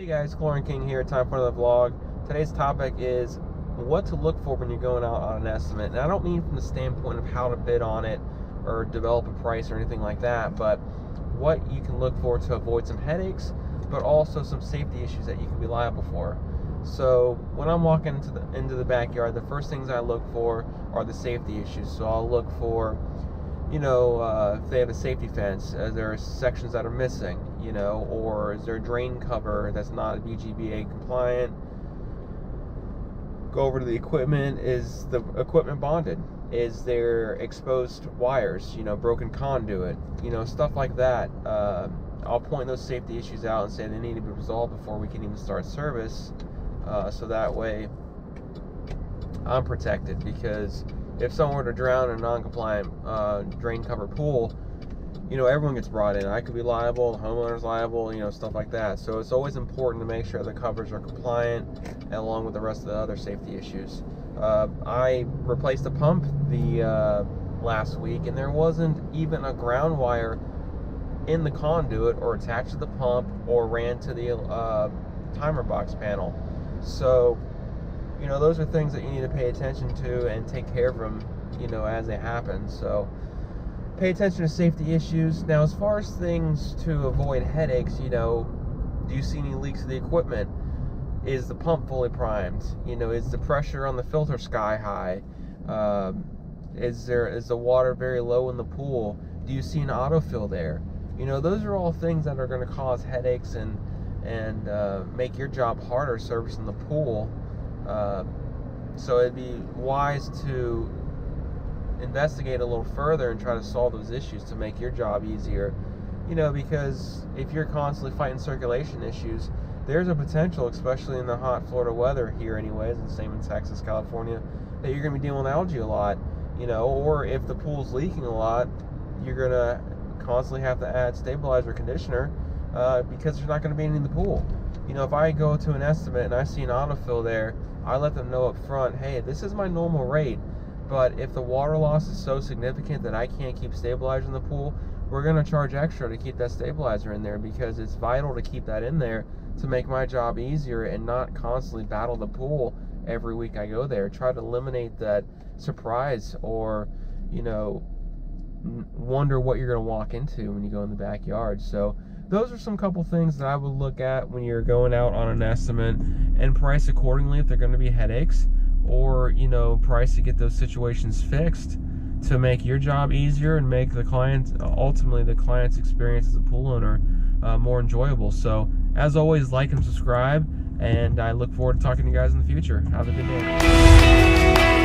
guys, Chlorine King here. Time for another vlog. Today's topic is what to look for when you're going out on an estimate. And I don't mean from the standpoint of how to bid on it or develop a price or anything like that, but what you can look for to avoid some headaches, but also some safety issues that you can be liable for. So when I'm walking into the backyard, the first things I look for are the safety issues. So I'll look for, if they have a safety fence, there are sections that are missing, or is there a drain cover that's not BGBA compliant. Go over to the equipment. Is the equipment bonded? Is there exposed wires, broken conduit, stuff like that. I'll point those safety issues out and say they need to be resolved before we can even start service, so that way I'm protected, because if someone were to drown in a non-compliant drain cover pool, everyone gets brought in. I could be liable, the homeowner's liable, stuff like that. So it's always important to make sure the covers are compliant, and along with the rest of the other safety issues. I replaced a pump the last week, and there wasn't even a ground wire in the conduit or attached to the pump or ran to the timer box panel. So those are things that you need to pay attention to and take care of them, as they happen. So pay attention to safety issues. Now, as far as things to avoid headaches, do you see any leaks of the equipment? Is the pump fully primed? Is the pressure on the filter sky high? Is the water very low in the pool? Do you see an autofill there? Those are all things that are going to cause headaches and make your job harder servicing the pool. So it'd be wise to investigate a little further and try to solve those issues to make your job easier. Because if you're constantly fighting circulation issues, there's a potential, especially in the hot Florida weather here anyways, and same in Texas, California, that you're going to be dealing with algae a lot, or if the pool's leaking a lot, you're going to constantly have to add stabilizer conditioner because there's not going to be any in the pool. If I go to an estimate and I see an autofill there, I let them know up front, hey, this is my normal rate, but if the water loss is so significant that I can't keep stabilizer in the pool, we're going to charge extra to keep that stabilizer in there, because it's vital to keep that in there to make my job easier and not constantly battle the pool every week I go there. Try to eliminate that surprise or, wonder what you're going to walk into when you go in the backyard. So those are some couple things that I would look at when you're going out on an estimate, and price accordingly if they're going to be headaches, or price to get those situations fixed to make your job easier and make the ultimately the client's experience as a pool owner more enjoyable. So as always, like and subscribe, and I look forward to talking to you guys in the future. Have a good day.